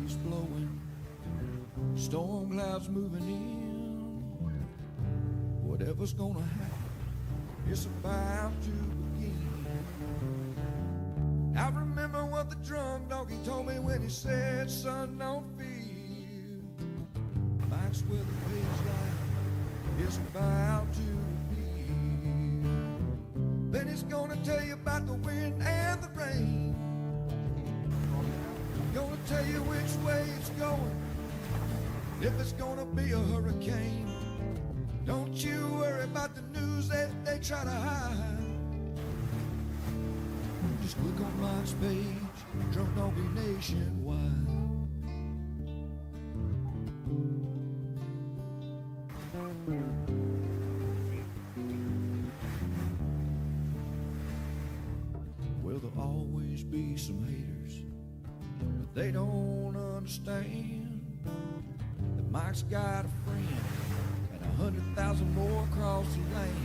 breeze blowing, storm clouds moving in. Whatever's gonna happen, it's about to begin. I remember what the drunk donkey told me when he said, son, don't fear. Mike's where the pig's life is about to begin. Then he's gonna tell you about the wind and the rain. Gonna tell you which way it's going, if it's gonna be a hurricane. Don't you worry about the news that they try to hide. Just click on Mike's page, Drunk Donkey Nationwide. Well, there'll always be some haters, but they don't understand that Mike's got a friend and 100,000 more across the land.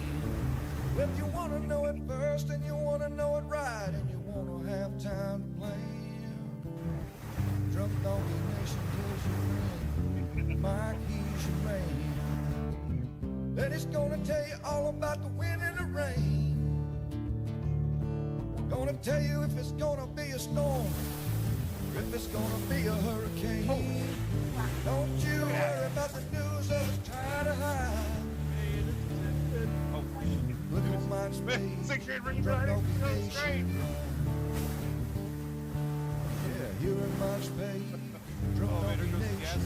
Well, if you want to know it first and you want to know it right and you want to have time to plan, Drunk Donkey Nation tells your friend Mike, he's your man. Then he's gonna tell you all about the wind and the rain. Gonna tell you if it's gonna be a storm, if it's gonna be a hurricane. Don't you worry about the news that it's trying to hide. Look at Mike's page, Drunk Donkey Nation. Yeah, you're in Mike's page, Drunk Donkey Nation.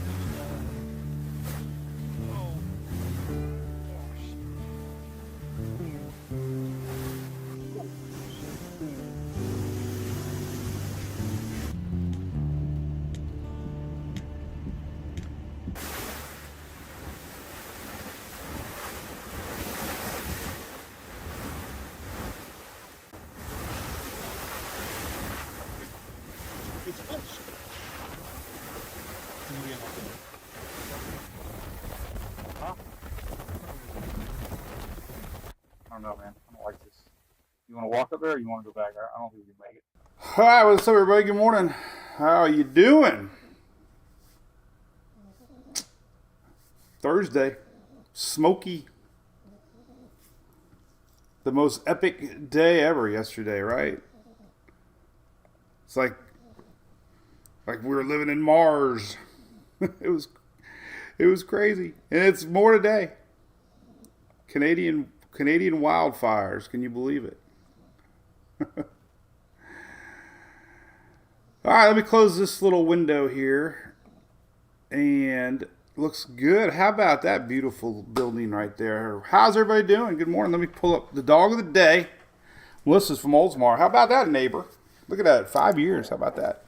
I don't know, man. I don't like this. You want to walk up there or you want to go back? I don't think we can make it. All right, what's up, everybody? Good morning. How are you doing? Thursday. Smoky. The most epic day ever yesterday, right? It's like we were living in Mars. It was crazy. And it's more today. Canadian wildfires. Can you believe it? All right, let me close this little window here. And looks good. How about that beautiful building right there? How's everybody doing? Good morning. Let me pull up the dog of the day. Melissa's from Oldsmar. How about that, neighbor? Look at that. 5 years. How about that?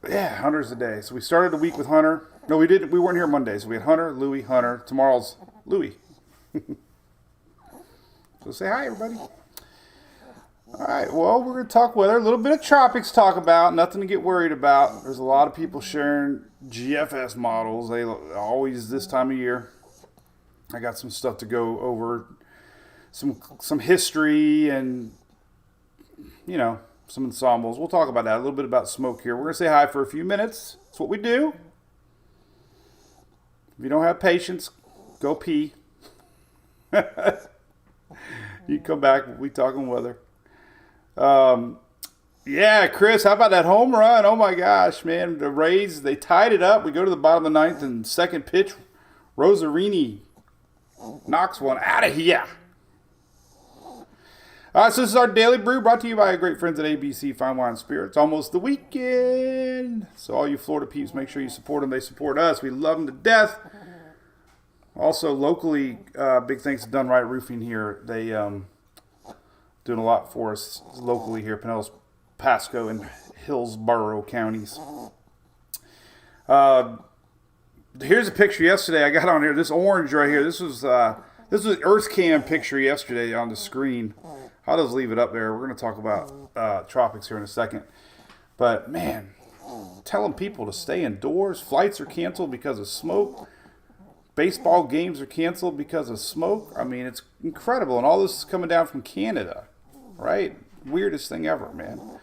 Yeah, Hunter's the day. So we started the week with Hunter. No, we didn't. We weren't here Monday. So we had Hunter, Louie, Hunter. Tomorrow's Louie. So say hi, everybody. All right. Well, we're going to talk weather. A little bit of tropics talk about. Nothing to get worried about. There's a lot of people sharing GFS models. They always this time of year. I got some stuff to go over. Some history and, you know, some ensembles. We'll talk about that. A little bit about smoke here. We're going to say hi for a few minutes. That's what we do. If you don't have patience, go pee. You come back. We'll be talking weather. Yeah, Chris, how about that home run? Oh, my gosh, man. The Rays, they tied it up. We go to the bottom of the ninth, and second pitch, Rosarini knocks one out of here. All right, so this is our Daily Brew brought to you by our great friends at ABC Fine Wine and Spirits. Almost the weekend. So all you Florida peeps, make sure you support them. They support us. We love them to death. Also, locally, big thanks to Done Right Roofing here. They doing a lot for us locally here, Pinellas, Pasco, and Hillsborough counties. Here's a picture yesterday I got on here. This orange right here. This was Earth Cam picture yesterday on the screen. I'll just leave it up there. We're going to talk about tropics here in a second. But, man, telling people to stay indoors. Flights are canceled because of smoke. Baseball games are canceled because of smoke. I mean, it's incredible. And all this is coming down from Canada, right? Weirdest thing ever, man.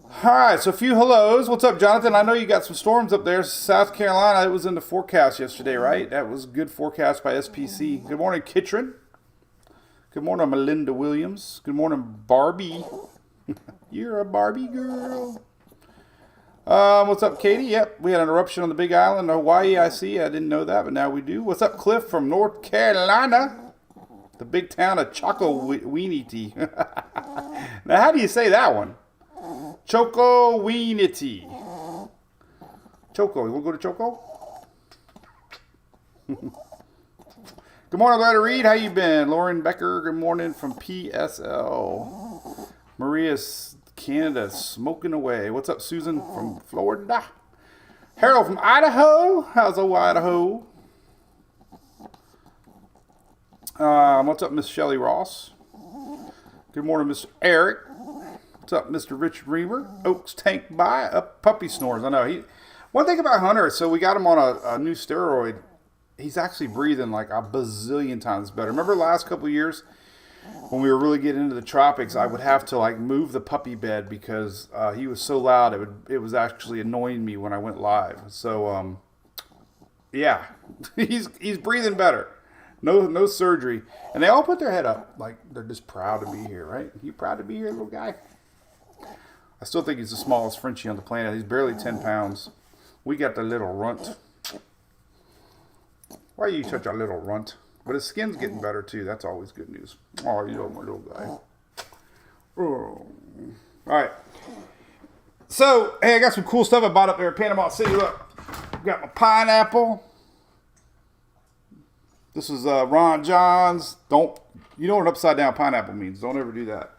All right, so a few hellos. What's up, Jonathan? I know you got some storms up there. South Carolina, it was in the forecast yesterday, right? That was good forecast by SPC. Good morning, Kitron. Good morning, Melinda Williams. Good morning, Barbie. You're a Barbie girl. What's up, Katie? Yep, we had an eruption on the Big Island, Hawaii. I see. I didn't know that, but now we do. What's up, Cliff from North Carolina? The big town of Choco Weenie. Now, how do you say that one? Choco Weenie. Choco. You want to go to Choco? Good morning, Loretta Reed. How you been? Lauren Becker, good morning from PSL. Maria's Canada, smoking away. What's up, Susan from Florida? Harold from Idaho. How's old Idaho? What's up, Miss Shelley Ross? Good morning, Mr. Eric. What's up, Mr. Richard Reamer? Oaks Tank by. Up puppy snores. I know. One thing about Hunter, so we got him on a new steroid. He's actually breathing like a bazillion times better. Remember the last couple of years when we were really getting into the tropics, I would have to like move the puppy bed because he was so loud it was actually annoying me when I went live. So yeah, he's breathing better. No surgery, and they all put their head up like they're just proud to be here, right? You proud to be here, little guy? I still think he's the smallest Frenchie on the planet. He's barely 10 pounds. We got the little runt. Why are you such a little runt? But his skin's getting better too. That's always good news. Oh, you know my little guy. Oh. All right. So, hey, I got some cool stuff I bought up there in Panama City. Look, got my pineapple. This is Ron John's. You know what an upside down pineapple means? Don't ever do that.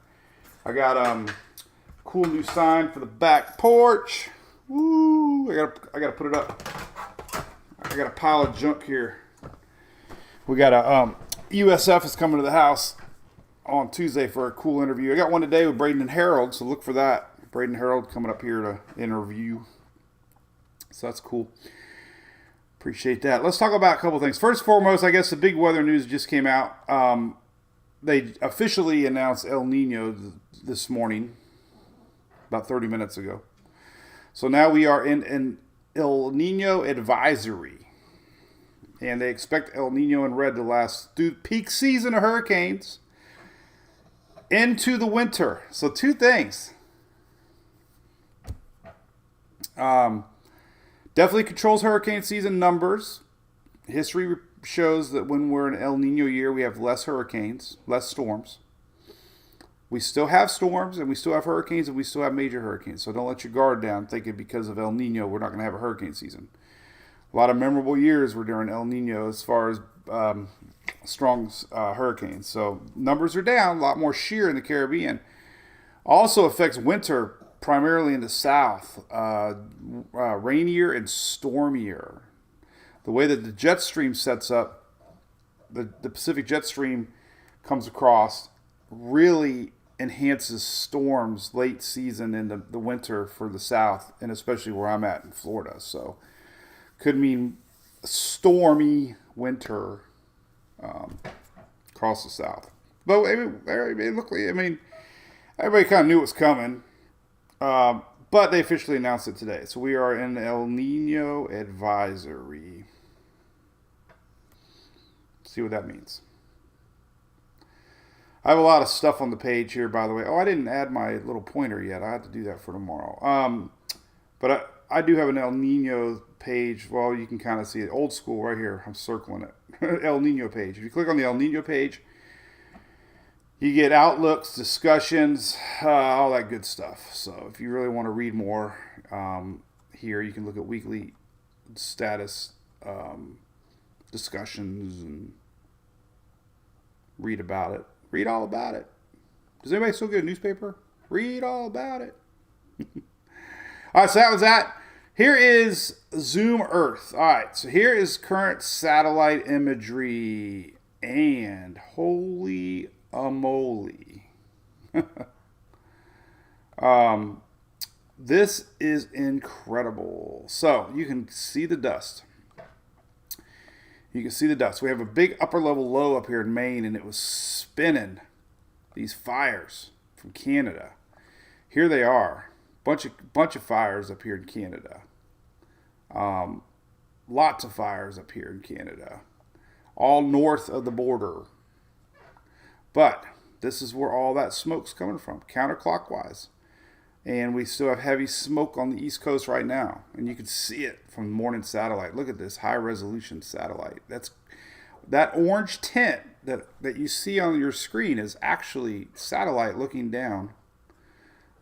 I got cool new sign for the back porch. Woo! I gotta put it up. I got a pile of junk here. We got a USF is coming to the house on Tuesday for a cool interview. I got one today with Braden and Harold, so look for that. Braden and Harold coming up here to interview. So that's cool. Appreciate that. Let's talk about a couple things. First and foremost, I guess the big weather news just came out. They officially announced El Nino this morning, about 30 minutes ago. So now we are in an El Nino advisory. And they expect El Nino in red to last through peak season of hurricanes into the winter. So two things. Definitely controls hurricane season numbers. History shows that when we're in El Nino year, we have less hurricanes, less storms. We still have storms, and we still have hurricanes, and we still have major hurricanes. So don't let your guard down thinking because of El Nino, we're not going to have a hurricane season. A lot of memorable years were during El Nino as far as strong hurricanes. So numbers are down, a lot more shear in the Caribbean. Also affects winter primarily in the south, rainier and stormier. The way that the jet stream sets up, the Pacific jet stream comes across, really enhances storms late season in the winter for the south, and especially where I'm at in Florida. So could mean a stormy winter across the south. But everybody kind of knew it was coming. But they officially announced it today. So we are in El Nino advisory. See what that means. I have a lot of stuff on the page here, by the way. Oh, I didn't add my little pointer yet. I have to do that for tomorrow. But I do have an El Nino page. Well, you can kind of see it. Old school right here. I'm circling it. El Nino page. If you click on the El Nino page, you get outlooks, discussions, all that good stuff. So if you really want to read more here, you can look at weekly status discussions and read about it. Read all about it. Does anybody still get a newspaper? Read all about it. All right, so that was that. Here is Zoom Earth. All right, so here is current satellite imagery. And holy moly. This is incredible. So you can see the dust. You can see the dust. We have a big upper level low up here in Maine, and it was spinning these fires from Canada. Here they are. bunch of fires up here in Canada. Lots of fires up here in Canada, all north of the border. But this is where all that smoke's coming from, counterclockwise. And we still have heavy smoke on the East Coast right now. And you can see it from the morning satellite. Look at this high resolution satellite. That orange tint that you see on your screen is actually satellite looking down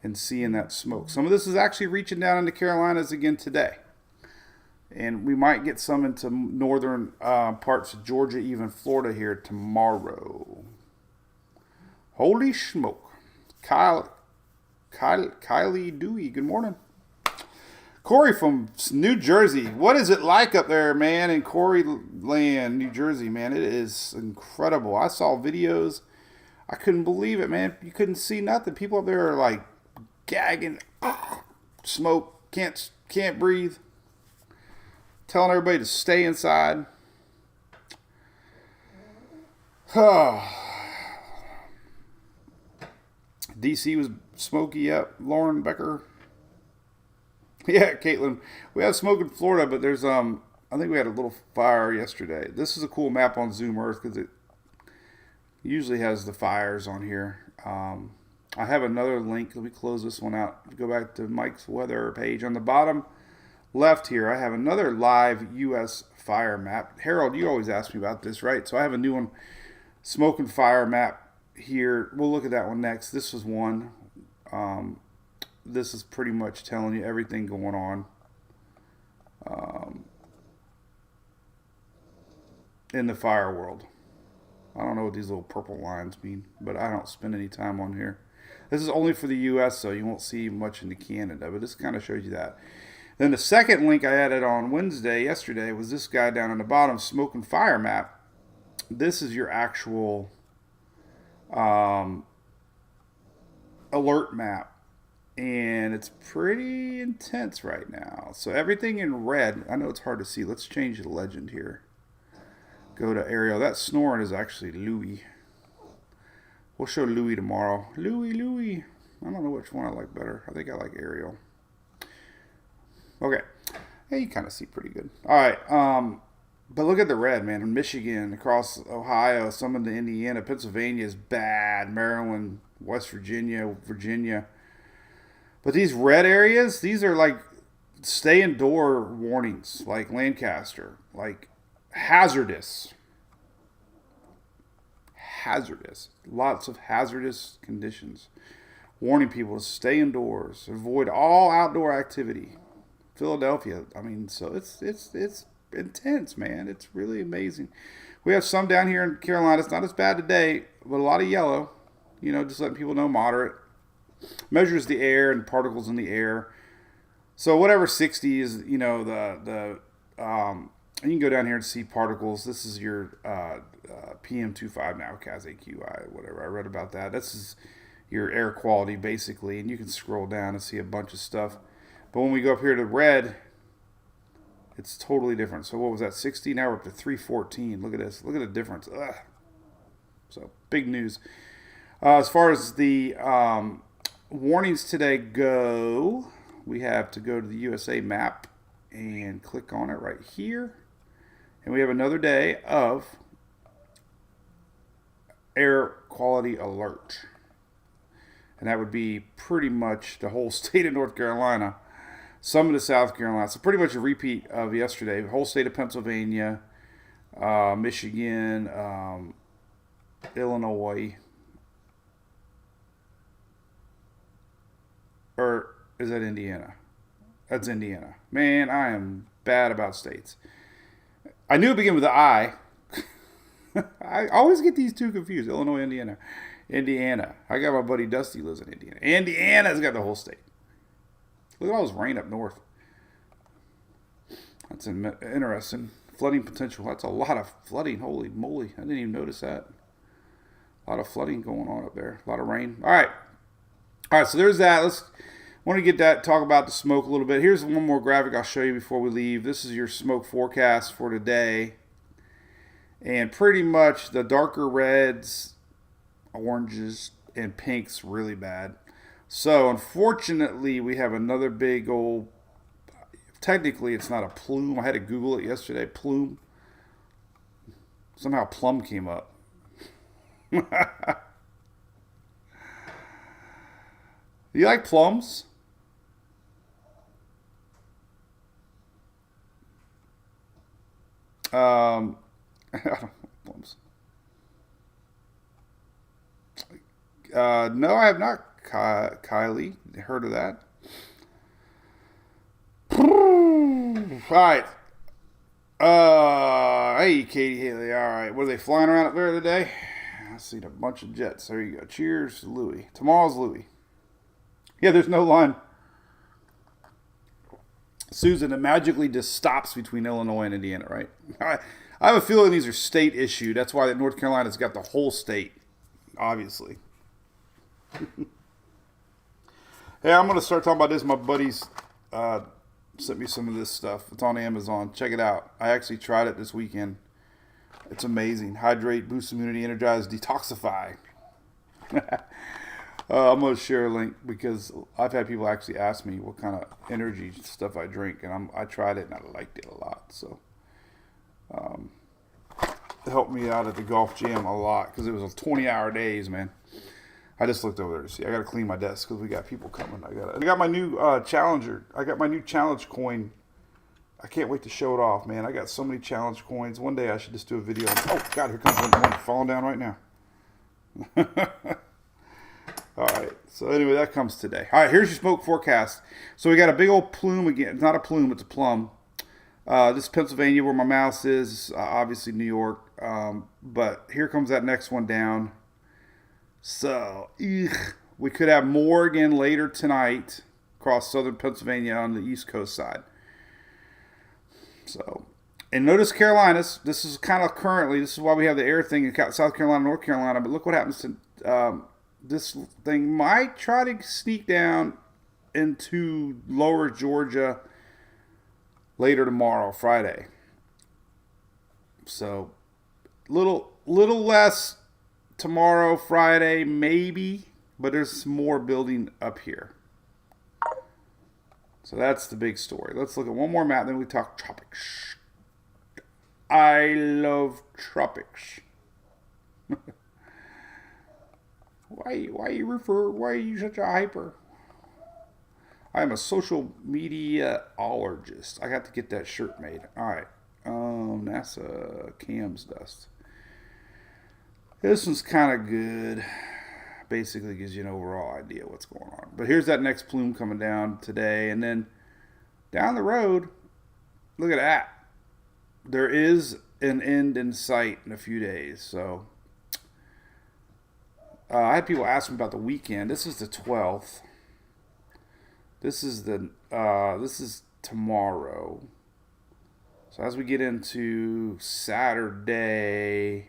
and seeing that smoke. Some of this is actually reaching down into Carolinas again today. And we might get some into northern parts of Georgia, even Florida here tomorrow. Holy smoke. Kylie Dewey, good morning. Corey from New Jersey. What is it like up there, man, in Corey Land, New Jersey, man? It is incredible. I saw videos. I couldn't believe it, man. You couldn't see nothing. People up there are like gagging, smoke, can't breathe. Telling everybody to stay inside. DC was smoky up. Lauren Becker. Yeah, Caitlin. We have smoke in Florida, but there's I think we had a little fire yesterday. This is a cool map on Zoom Earth because it usually has the fires on here. I have another link. Let me close this one out. Go back to Mike's weather page. On the bottom left here, I have another live U.S. fire map. Harold, you always ask me about this, right? So I have a new one, smoke and fire map here. We'll look at that one next. This was one. This is pretty much telling you everything going on in the fire world. I don't know what these little purple lines mean, but I don't spend any time on here. This is only for the U.S., so you won't see much into Canada, but this kind of shows you that. Then the second link I added on yesterday, was this guy down on the bottom, smoke and fire map. This is your actual alert map. And it's pretty intense right now. So everything in red, I know it's hard to see. Let's change the legend here. Go to Ariel. That snoring is actually Louis. We'll show Louis tomorrow. Louis. I don't know which one I like better. I think I like Ariel. Okay. Hey, you kind of see pretty good. All right. But look at the red, man. In Michigan, across Ohio, some into Indiana. Pennsylvania is bad. Maryland, West Virginia. But these red areas, these are like stay indoor warnings, like Lancaster, like hazardous. Lots of hazardous conditions. Warning people to stay indoors, avoid all outdoor activity. Philadelphia, I mean, so it's intense, man. It's really amazing. We have some down here in Carolina. It's not as bad today, but a lot of yellow. You know, just letting people know, moderate. Measures the air and particles in the air. So whatever 60 is, you know, and you can go down here and see particles. This is your PM25 now, CAS AQI, whatever. I read about that. This is your air quality, basically, and you can scroll down and see a bunch of stuff. But when we go up here to red, it's totally different. So what was that, 60? Now we're up to 314. Look at this. Look at the difference. Ugh. So big news. As far as the warnings today go, we have to go to the USA map and click on it right here. And we have another day of air quality alert. And that would be pretty much the whole state of North Carolina, some of the South Carolina. So pretty much a repeat of yesterday. The whole state of Pennsylvania, Michigan, Illinois. Or is that Indiana? That's Indiana. Man, I am bad about states. I knew it began with the I. I always get these two confused. Illinois, Indiana. Indiana. I got my buddy Dusty lives in Indiana. Indiana's got the whole state. Look at all this rain up north. That's interesting. Flooding potential. That's a lot of flooding. Holy moly. I didn't even notice that. A lot of flooding going on up there. A lot of rain. All right, so there's that. Want to get that, talk about the smoke a little bit. Here's one more graphic I'll show you before we leave. This is your smoke forecast for today. And pretty much the darker reds, oranges, and pinks really bad. So, unfortunately, we have another big old. Technically, it's not a plume. I had to Google it yesterday. Plume. Somehow, plum came up. You like plums? I don't know plums. No, I have not. Kylie, heard of that? All right. Hey, Katie Haley. All right. What are they flying around up there today? I see a bunch of jets. There you go. Cheers, Louis. Tomorrow's Louis. Yeah, there's no line. Susan, it magically just stops between Illinois and Indiana, right? I have a feeling these are state issued. That's why North Carolina's got the whole state, obviously. Hey, I'm going to start talking about this. My buddies sent me some of this stuff. It's on Amazon. Check it out. I actually tried it this weekend. It's amazing. Hydrate, boost immunity, energize, detoxify. I'm going to share a link because I've had people actually ask me what kind of energy stuff I drink, and I tried it and I liked it a lot. So it helped me out at the golf jam a lot because it was a 20-hour days, man. I just looked over there to see. I got to clean my desk because we got people coming. I got my new Challenger. I got my new challenge coin. I can't wait to show it off, man. I got so many challenge coins. One day I should just do a video. Oh, God, here comes one falling down right now. All right. So anyway, that comes today. All right, here's your smoke forecast. So we got a big old plume again. It's not a plume, it's a plum. This is Pennsylvania where my mouse is. Obviously New York. But here comes that next one down. So, we could have more again later tonight across southern Pennsylvania on the East Coast side. So, and notice Carolinas. This is kind of currently, this is why we have the air thing in South Carolina, North Carolina. But look what happens to this thing might try to sneak down into lower Georgia later tomorrow, Friday. So, little less tomorrow, Friday, maybe, but there's more building up here. So that's the big story. Let's look at one more map, then we talk tropics. I love tropics. Why are you such a hyper? I am a social mediaologist. I got to get that shirt made. All right. NASA Cam's dust. This one's kind of good. Basically gives you an overall idea what's going on. But here's that next plume coming down today. And then down the road, look at that. There is an end in sight in a few days. So I had people ask me about the weekend. This is the 12th. This is tomorrow. So as we get into Saturday,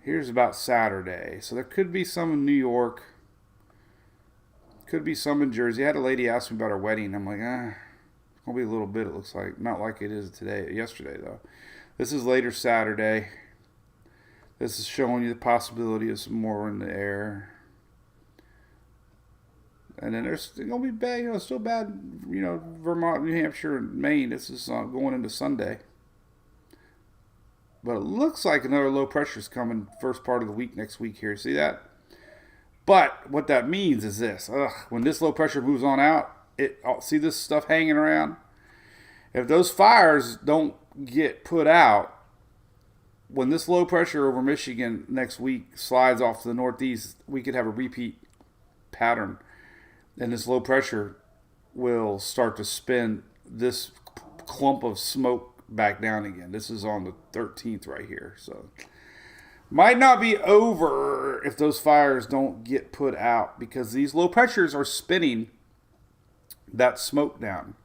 here's about Saturday. So there could be some in New York. Could be some in Jersey. I had a lady ask me about her wedding. I'm like, it's going to be a little bit, it looks like. Not like it is yesterday, though. This is later Saturday. This is showing you the possibility of some more in the air. And then there's going to be bad, still bad, Vermont, New Hampshire, and Maine. This is going into Sunday. But it looks like another low pressure is coming first part of the week next week here. See that? But what that means is this. When this low pressure moves on out, see this stuff hanging around? If those fires don't get put out, when this low pressure over Michigan next week slides off to the northeast, we could have a repeat pattern. And this low pressure will start to spin this clump of smoke back down again. This is on the 13th right here. So might not be over if those fires don't get put out because these low pressures are spinning that smoke down.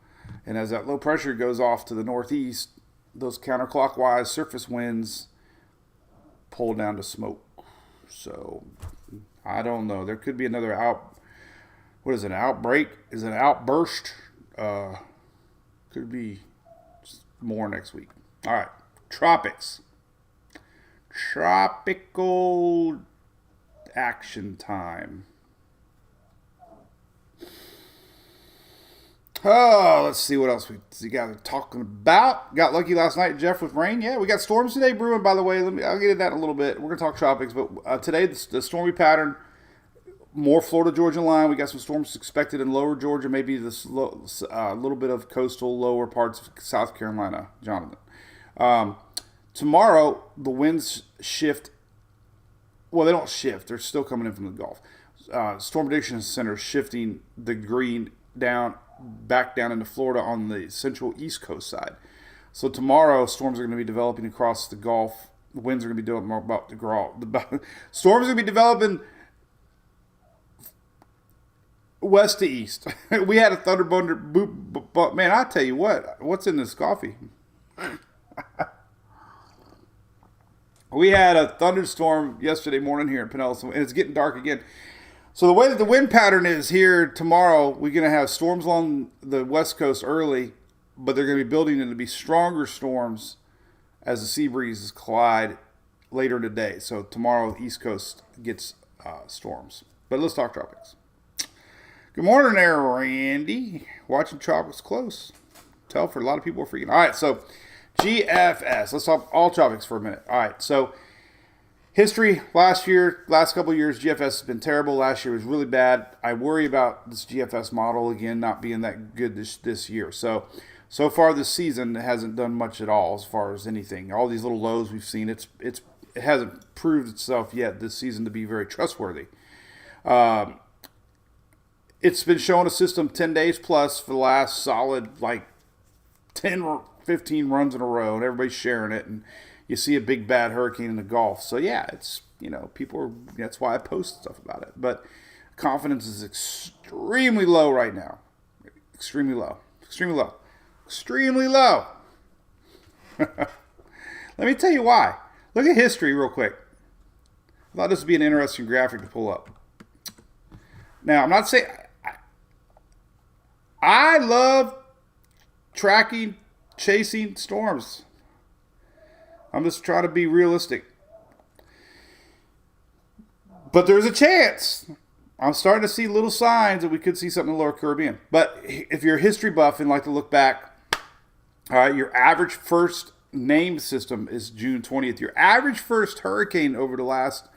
And as that low pressure goes off to the northeast, those counterclockwise surface winds pull down the smoke. So I don't know. There could be another outbreak? Is it an outburst? Could be more next week. All right. Tropics. Tropical action time. Oh, let's see what else we got talking about. Got lucky last night, Jeff, with rain. Yeah, we got storms today brewing, by the way. I'll get into that in a little bit. We're going to talk tropics, but today the stormy pattern, more Florida Georgia line. We got some storms expected in lower Georgia, maybe this little bit of coastal lower parts of South Carolina, Jonathan. Tomorrow the winds shift. Well, they don't shift. They're still coming in from the Gulf. Storm Prediction Center shifting the green back down into Florida on the central east coast side. So tomorrow storms are going to be developing across the Gulf. The winds are going to be doing more about the Gulf. Storms are going to be developing west to east. We had a thunderbthunder but man, I tell you what's in this coffee? We had a thunderstorm yesterday morning here in Pinellas, and it's getting dark again. So the way that the wind pattern is here tomorrow, we're going to have storms along the west coast early, but they're going to be building into be stronger storms as the sea breezes collide later in the day. So tomorrow, the east coast gets storms. But let's talk tropics. Good morning there, Randy. Watching tropics close. Tell for a lot of people are freaking. All right, so GFS. Let's talk all tropics for a minute. All right, so history last couple of years, GFS has been terrible. Last year was really bad. I worry about this GFS model again not being that good this year. So far this season, it hasn't done much at all as far as anything. All these little lows we've seen, it hasn't proved itself yet this season to be very trustworthy. It's been showing a system 10 days plus for the last solid 10 or 15 runs in a row, and everybody's sharing it, and you see a big bad hurricane in the Gulf. So yeah, it's, that's why I post stuff about it. But confidence is extremely low right now. Extremely low. Extremely low. Extremely low. Let me tell you why. Look at history real quick. I thought this would be an interesting graphic to pull up. Now, I'm not saying I love tracking, chasing storms. I'm just trying to be realistic. But there's a chance. I'm starting to see little signs that we could see something in the lower Caribbean. But if you're a history buff and like to look back, all right, your average first named system is June 20th. Your average first hurricane over the last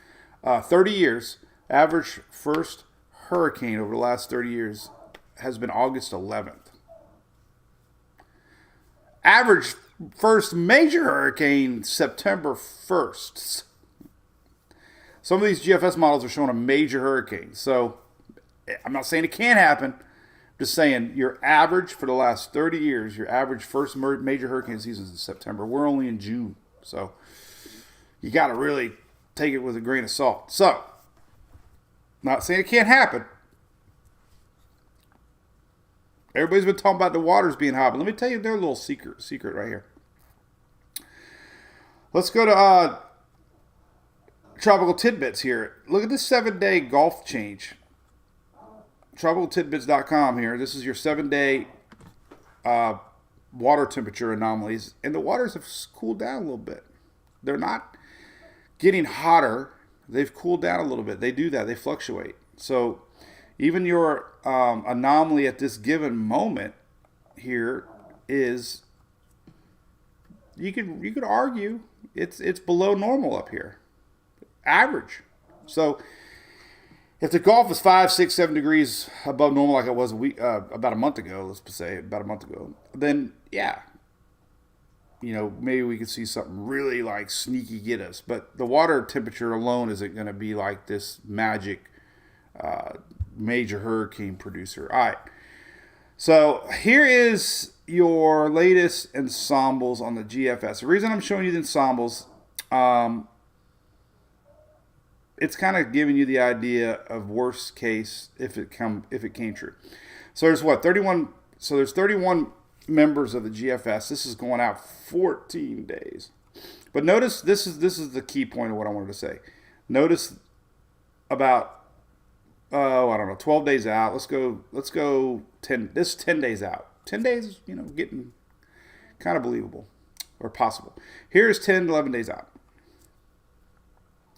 30 years, average first hurricane over the last 30 years has been August 11th. Average first major hurricane, September 1st. Some of these GFS models are showing a major hurricane. So I'm not saying it can't happen. I'm just saying your average for the last 30 years, your average first major hurricane season is in September. We're only in June. So you got to really take it with a grain of salt. So, not saying it can't happen. Everybody's been talking about the waters being hot, but let me tell you their little secret right here. Let's go to Tropical Tidbits here. Look at this 7-day Gulf change. TropicalTidbits.com here. This is your 7-day water temperature anomalies. And the waters have cooled down a little bit. They're not getting hotter. They've cooled down a little bit. They do that. They fluctuate. So even your anomaly at this given moment here is, you could argue it's below normal up here, average. So if the Gulf is 5, 6, 7 degrees above normal, like it was about a month ago, then yeah, maybe we could see something really sneaky get us. But the water temperature alone isn't going to be like this magic major hurricane producer. All right. So here is your latest ensembles on the GFS. The reason I'm showing you the ensembles, it's kind of giving you the idea of worst case if it came true. So there's 31. So there's 31 members of the GFS. This is going out 14 days. But notice this is the key point of what I wanted to say. Notice about 12 days out. Let's go 10. This is 10 days out. 10 days, getting kind of believable or possible. Here's 10, 11 days out.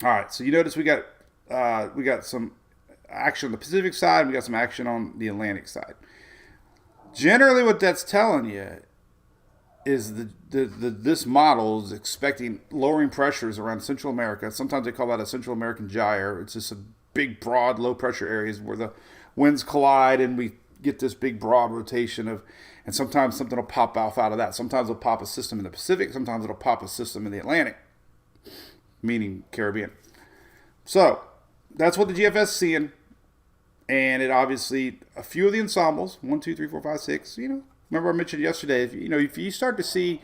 All right, so you notice we got some action on the Pacific side. We got some action on the Atlantic side. Generally, what that's telling you is this model is expecting lowering pressures around Central America. Sometimes they call that a Central American gyre. It's just a big, broad, low pressure areas where the winds collide and we get this big, broad rotation of, and sometimes something will pop off out of that. Sometimes it'll pop a system in the Pacific. Sometimes it'll pop a system in the Atlantic, meaning Caribbean. So that's what the GFS is seeing. And it obviously, a few of the ensembles, 1, 2, 3, 4, 5, 6, remember I mentioned yesterday, if you start to see,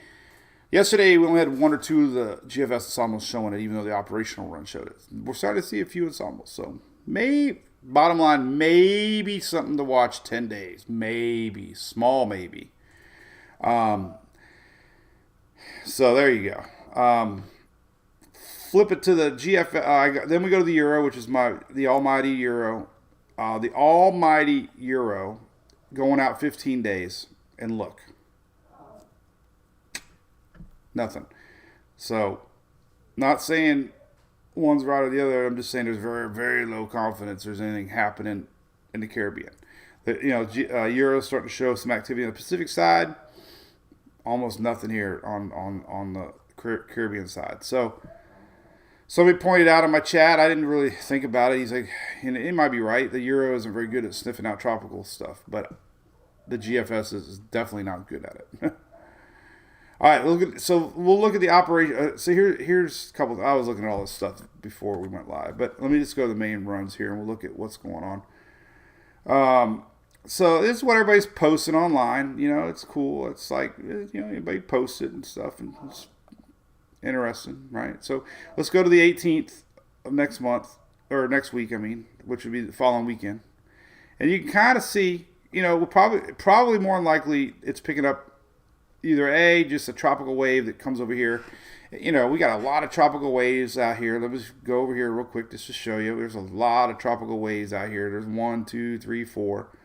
yesterday we only had 1 or 2 of the GFS ensembles showing it, even though the operational run showed it. We're starting to see a few ensembles. So bottom line, maybe something to watch 10 days. Maybe. Small maybe. So there you go. Flip it to the GFS. Then we go to the Euro, which is the almighty Euro. The almighty Euro going out 15 days. And look. Nothing. So, not saying one's right or the other. I'm just saying there's very, very low confidence there's anything happening in the Caribbean. Euro's starting to show some activity on the Pacific side. Almost nothing here on the Caribbean side. So, somebody pointed out in my chat, I didn't really think about it. He's like, he might be right. The Euro isn't very good at sniffing out tropical stuff, but the GFS is definitely not good at it. All right, we'll look at the operation. So here's a couple. I was looking at all this stuff before we went live, but let me just go to the main runs here, and we'll look at what's going on. So this is what everybody's posting online. It's cool. It's like anybody posts it and stuff, and it's interesting, right? So let's go to the 18th of next month, or next week, which would be the following weekend, and you can kind of see, we'll probably more than likely it's picking up either just a tropical wave that comes over here. We got a lot of tropical waves out here. Let me just go over here real quick just to show you. There's a lot of tropical waves out here. There's 1, 2, 3, 4.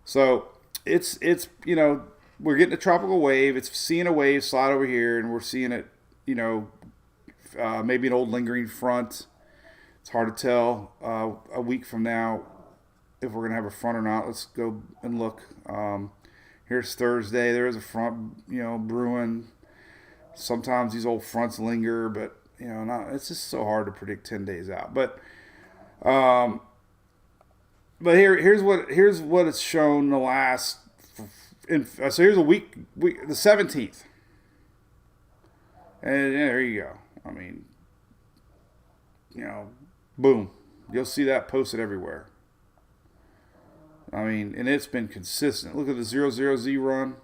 So it's we're getting a tropical wave. It's seeing a wave slide over here, and we're seeing it, maybe an old lingering front. It's hard to tell a week from now if we're going to have a front or not. Let's go and look. Here's Thursday. There is a front, brewing. Sometimes these old fronts linger, but it's just so hard to predict 10 days out. But here's what it's shown the last. So here's a week the 17th, and there you go. Boom. You'll see that posted everywhere. And it's been consistent. Look at the 00Z run.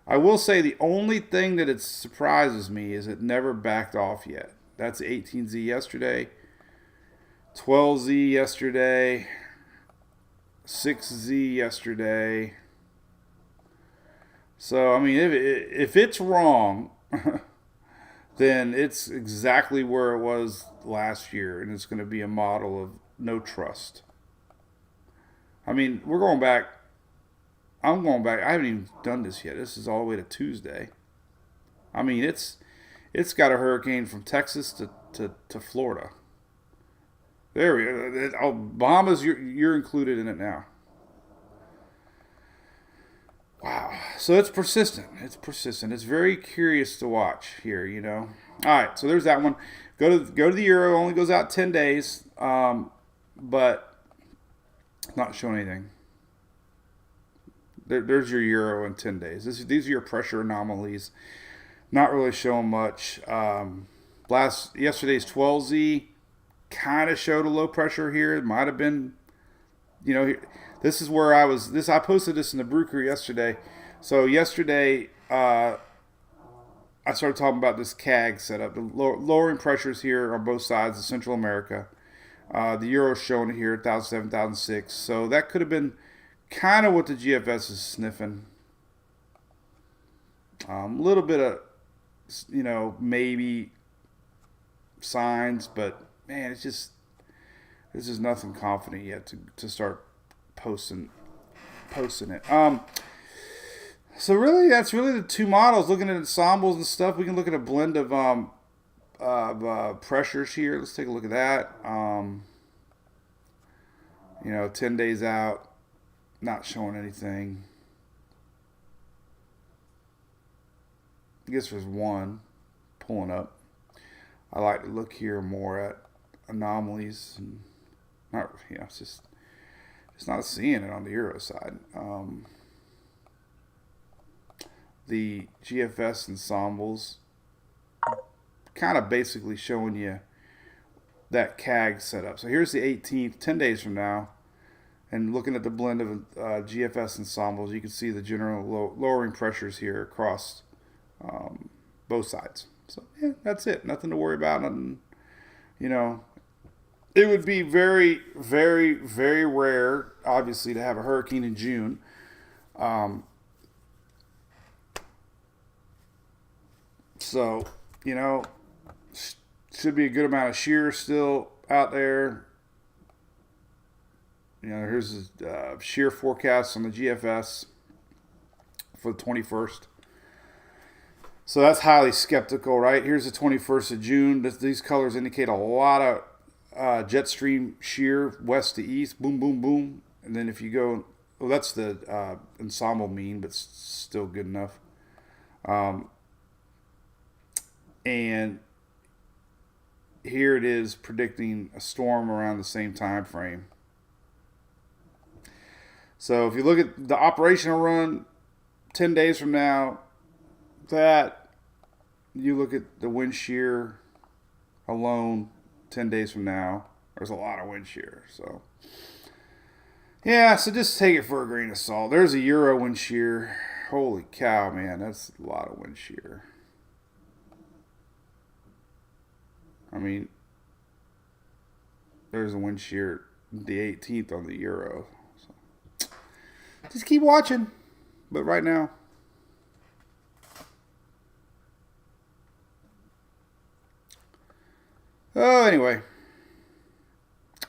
I will say the only thing that it surprises me is it never backed off yet. That's 18Z yesterday, 12Z yesterday, 6Z yesterday. So, if it's wrong, then it's exactly where it was last year, and it's going to be a model of no trust. We're going back. I'm going back. I haven't even done this yet. This is all the way to Tuesday. It's got a hurricane from Texas to Florida. There we go. Bahamas, you're included in it now. Wow. So it's persistent. It's very curious to watch here, All right. So there's that one. Go to the Euro. Only goes out 10 days. But not showing anything. There's your Euro in 10 days. These are your pressure anomalies. Not really showing much. Yesterday's 12Z kind of showed a low pressure here. It might have been, this is where I posted this in the Brew Crew yesterday. So yesterday, I started talking about this CAG setup. The lowering pressures here on both sides of Central America. The Euro's showing it here, 1,007, 1,006. So that could have been kind of what the GFS is sniffing. A little bit of, maybe signs, but man, there's just nothing confident yet to start posting it. So really, that's really the two models. Looking at ensembles and stuff, we can look at a blend of pressures here. Let's take a look at that. 10 days out. not showing anything. I guess there's one pulling up. I like to look here more at anomalies and not, it's not seeing it on the Euro side. The GFS ensembles kind of basically showing you that CAG setup. So here's the 18th, 10 days from now, and looking at the blend of GFS ensembles, you can see the general lowering pressures here across both sides. So yeah, that's it. Nothing to worry about. Nothing, it would be very, very, very rare, obviously, to have a hurricane in June. So, should be a good amount of shear still out there. Here's the shear forecast on the GFS for the 21st. So that's highly skeptical, right? Here's the 21st of June. These colors indicate a lot of jet stream shear west to east. Boom, boom, boom. And then if you go, well, that's the ensemble mean, but still good enough. And here it is predicting a storm around the same time frame. So if you look at the operational run 10 days from now, that you look at the wind shear alone 10 days from now, there's a lot of wind shear. So yeah, so just take it for a grain of salt. There's a Euro wind shear. Holy cow, man, that's a lot of wind shear. I mean, there's a wind shear the 18th on the Euro. So just keep watching. But right now, anyway,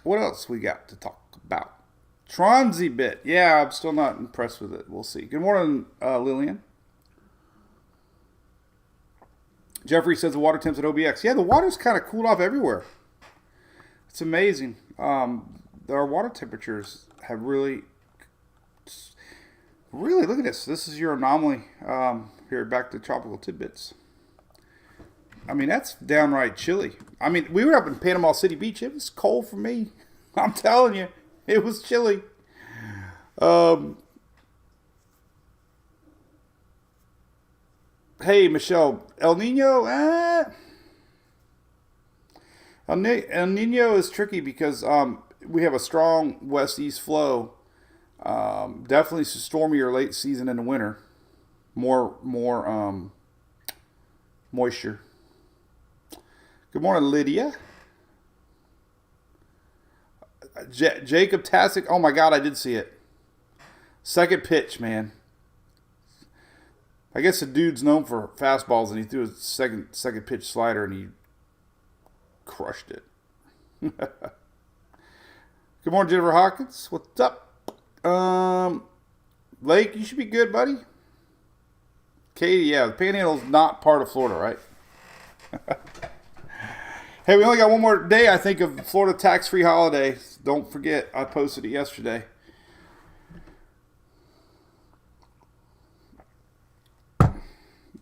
what else we got to talk about? Tronzy-Bit. Yeah, I'm still not impressed with it. We'll see. Good morning, Lillian. Jeffrey says the water temps at OBX. Yeah, the water's kind of cooled off everywhere. It's amazing. Our water temperatures have really, look at this. This is your anomaly. Here, back to tropical tidbits. I mean, that's downright chilly. I mean, we were up in Panama City Beach. It was cold for me. I'm telling you, it was chilly. Hey, Michelle, El Nino, El Nino is tricky because we have a strong west-east flow. Definitely stormier late season in the winter. More moisture. Good morning, Lydia. Jacob Tasic. Oh my God, I did see it. Second pitch, man. I guess the dude's known for fastballs, and he threw a second pitch slider, and he crushed it. Good morning, Jennifer Hawkins. What's up? Lake, you should be good, buddy. Katie, yeah, the Panhandle's not part of Florida, right? Hey, we only got one more day, I think, of Florida tax-free holiday. Don't forget, I posted it yesterday.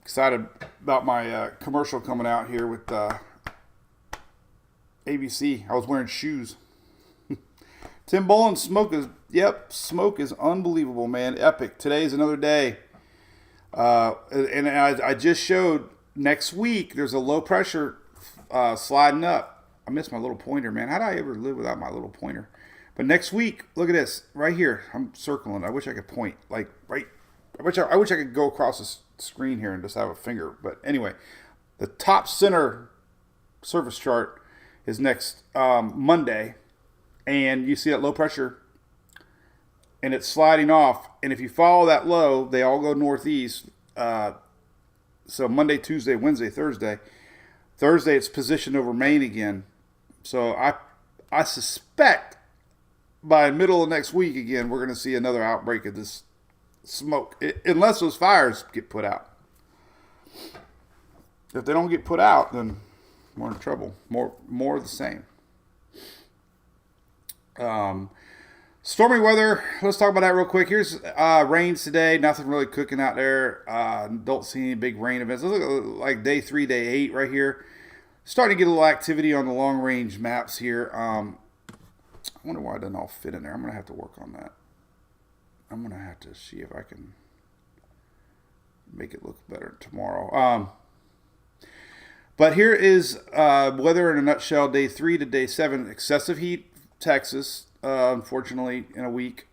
Excited about my commercial coming out here with ABC. I was wearing shoes. Tim Bolin, smoke is unbelievable, man. Epic. Today's another day. And I just showed next week there's a low pressure sliding up. I miss my little pointer, man. How do I ever live without my little pointer? But next week, look at this right here. I'm circling. I wish I could point like right. I wish I could go across the screen here and just have a finger. But anyway, the top center surface chart is next Monday, and you see that low pressure, and it's sliding off. And if you follow that low, they all go northeast. So Monday, Tuesday, Wednesday, Thursday. Thursday, it's positioned over Maine again. So I suspect by middle of next week again, we're going to see another outbreak of this smoke, unless those fires get put out. If they don't get put out, then we're in trouble. More of the same. Stormy weather. Let's talk about that real quick. Here's rains today. Nothing really cooking out there. Don't see any big rain events. Look like day 3, day 8 right here. Starting to get a little activity on the long range maps here. I wonder why it doesn't all fit in there. I'm going to have to work on that. I'm going to have to see if I can make it look better tomorrow. But here is weather in a nutshell. Day 3 to day 7. Excessive heat, Texas. Unfortunately, in a week.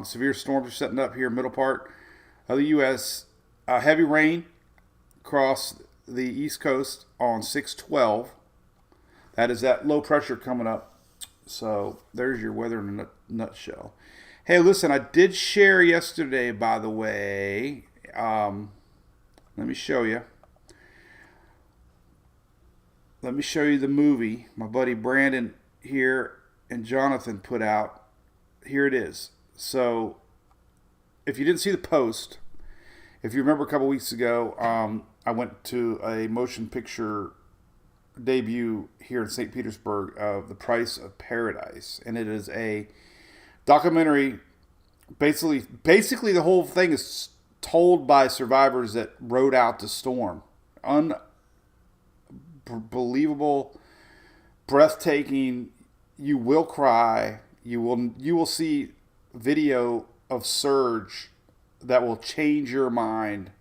Severe storms are setting up here, middle part of the U.S. Heavy rain across the East Coast on 6/12. That is that low pressure coming up. So there's your weather in a nutshell. Hey, listen, I did share yesterday, by the way. Let me show you. Let me show you the movie my buddy Brandon here and Jonathan put out. Here it is. So if you didn't see the post, if you remember a couple weeks ago, I went to a motion picture debut here in St. Petersburg of The Price of Paradise. And it is a documentary. Basically the whole thing is told by survivors that rode out the storm. Unbelievable, breathtaking. You will cry. You will see video of surge that will change your mind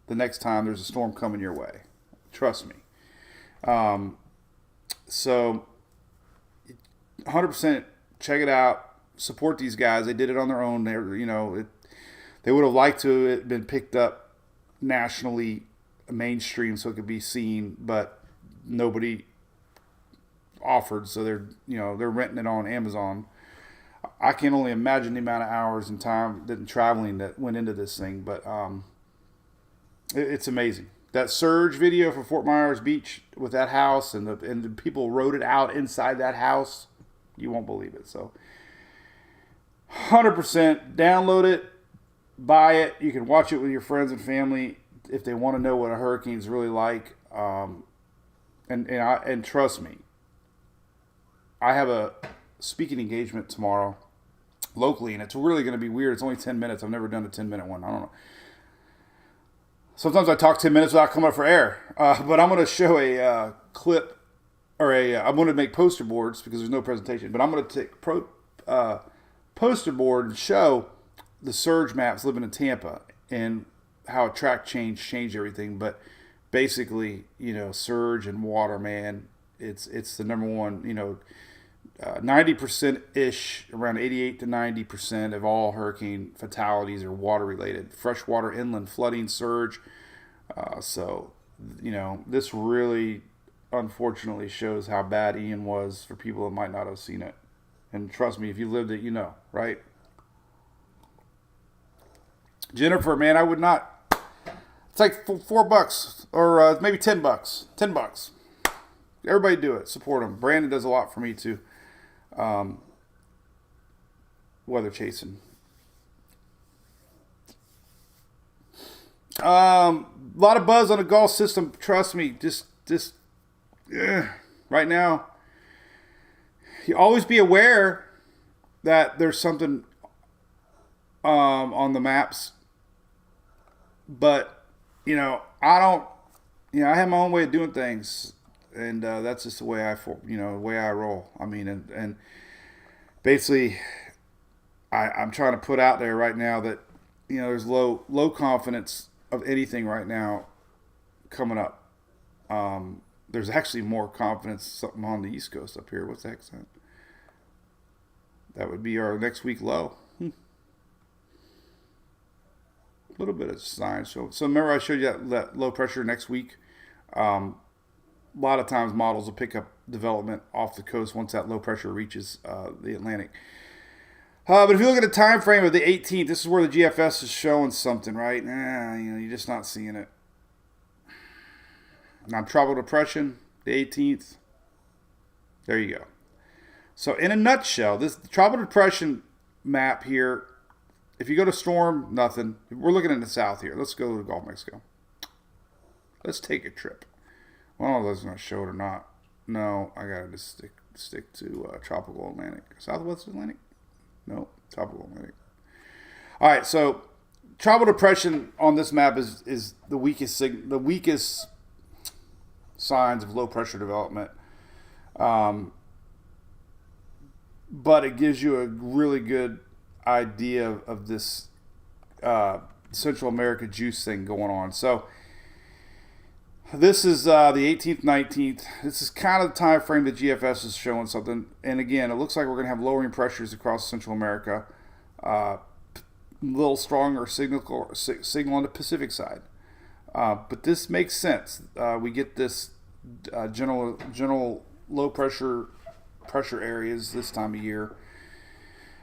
the next time there's a storm coming your way. Trust me. So 100% check it out. Support these guys. They did it on their own. They would have liked to have been picked up nationally, mainstream, so it could be seen, but nobody offered, so they're renting it on Amazon. I can only imagine the amount of hours and time and traveling that went into this thing, but it's amazing. That surge video for Fort Myers Beach with that house and the people rode it out inside that house, you won't believe it. So 100% download it, buy it. You can watch it with your friends and family if they want to know what a hurricane's really like. And trust me, I have a speaking engagement tomorrow locally, and it's really going to be weird. It's only 10 minutes. I've never done a 10-minute one. I don't know. Sometimes I talk 10 minutes without coming up for air. But I'm going to show a clip, or I'm going to make poster boards because there's no presentation. But I'm going to take poster board and show the surge maps living in Tampa and how a track change changed everything. But basically, surge and water, man, it's the number one, 90%-ish, around 88 to 90% of all hurricane fatalities are water-related. Freshwater inland flooding, surge. So, this really, unfortunately, shows how bad Ian was for people that might not have seen it. And trust me, if you lived it, you know, right? Jennifer, man, I would not. It's like $4 or maybe $10. $10. Everybody do it. Support them. Brandon does a lot for me too. Weather chasing. A lot of buzz on the golf system. Trust me. Just right now. You always be aware that there's something on the maps, but I don't. I have my own way of doing things. And that's just the way I roll. I mean, and basically, I'm trying to put out there right now that there's low confidence of anything right now coming up. There's actually more confidence something on the East Coast up here. What's the heck is that? That would be our next week low. A little bit of sign. So remember I showed you that low pressure next week. A lot of times models will pick up development off the coast once that low pressure reaches the Atlantic. But if you look at the time frame of the 18th, this is where the GFS is showing something, right? You're just not seeing it. Now, tropical depression, the 18th. There you go. So in a nutshell, this tropical depression map here, if you go to storm, nothing. We're looking in the south here. Let's go to the Gulf of Mexico. Let's take a trip. Well, I don't know if that's going to show it or not. No, I got to just stick to tropical Atlantic. Southwest Atlantic? No, tropical Atlantic. All right, so tropical depression on this map is the weakest signs of low pressure development. But it gives you a really good idea of this Central America juice thing going on. So this is the 18th, 19th. This is kind of the time frame that GFS is showing something. And again, it looks like we're going to have lowering pressures across Central America. A little stronger signal on the Pacific side. But this makes sense. We get this general low pressure areas this time of year.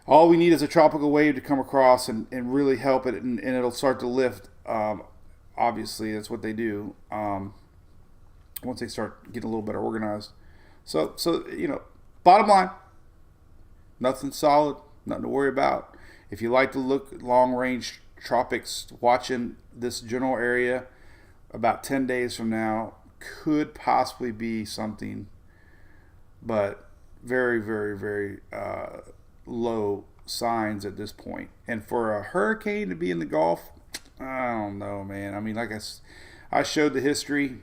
All we need is a tropical wave to come across and really help it, and it'll start to lift. Obviously, that's what they do once they start getting a little better organized. So bottom line, nothing solid, nothing to worry about. If you like to look at long-range tropics, watching this general area about 10 days from now could possibly be something, but very, very, very low signs at this point. And for a hurricane to be in the Gulf, I don't know, man. I mean, like I showed the history,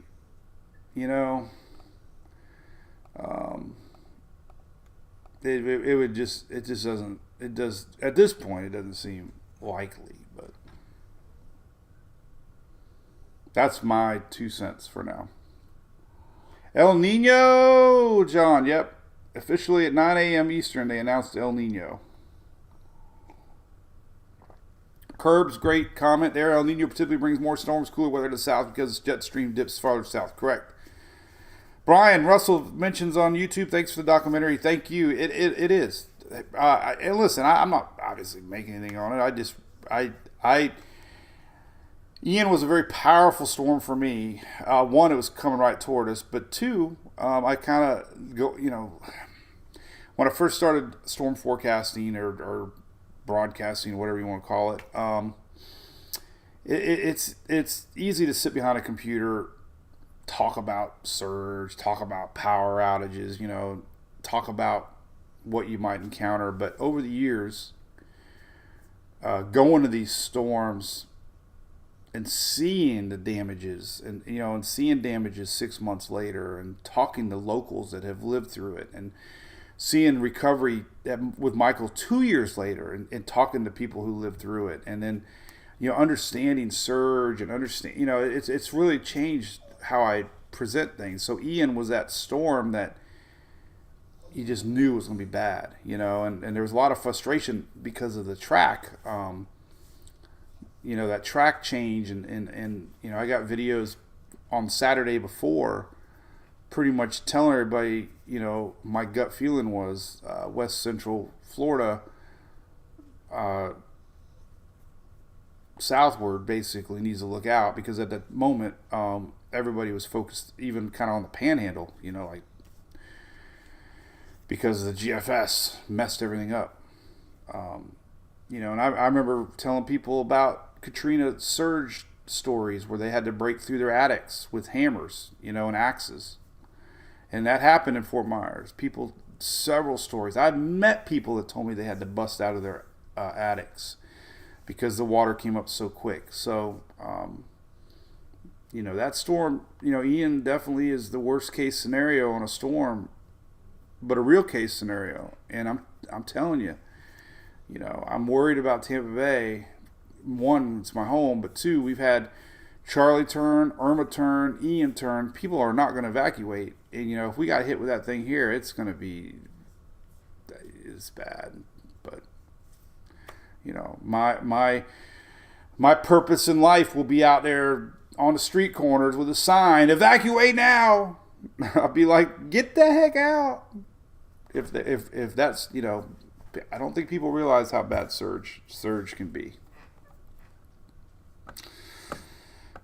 it does at this point, it doesn't seem likely, but that's my 2 cents for now. El Nino, John, yep. Officially at 9 a.m. Eastern, they announced El Nino. Curb's great comment there. El Nino typically brings more storms, cooler weather to the south because jet stream dips farther south. Correct. Brian Russell mentions on YouTube, thanks for the documentary. Thank you. It is. And listen, I'm not obviously making anything on it. Ian was a very powerful storm for me. One, it was coming right toward us, but two, I kind of go, when I first started storm forecasting or broadcasting, whatever you want to call it, it's easy to sit behind a computer, talk about surge, talk about power outages, talk about what you might encounter. But over the years, going to these storms and seeing the damages and seeing damages 6 months later and talking to locals that have lived through it and seeing recovery with Michael 2 years later and talking to people who lived through it, and then understanding surge and it's really changed how I present things. So Ian was that storm that you just knew was going to be bad, and there was a lot of frustration because of the track, that track change, and I got videos on Saturday before pretty much telling everybody, my gut feeling was West Central Florida southward basically needs to look out, because at that moment everybody was focused even kind of on the panhandle, because the GFS messed everything up. And I remember telling people about Katrina surge stories where they had to break through their attics with hammers, and axes. And that happened in Fort Myers. Several stories. I've met people that told me they had to bust out of their attics because the water came up so quick. So, that storm, Ian definitely is the worst case scenario on a storm, but a real case scenario. And I'm telling you, I'm worried about Tampa Bay. One, it's my home, but two, we've had Charlie turn, Irma turn, Ian turn. People are not going to evacuate. And, if we got hit with that thing here, it's going to be, it's bad. But, my purpose in life will be out there on the street corners with a sign, evacuate now. I'll be like, get the heck out. If that's, I don't think people realize how bad surge can be.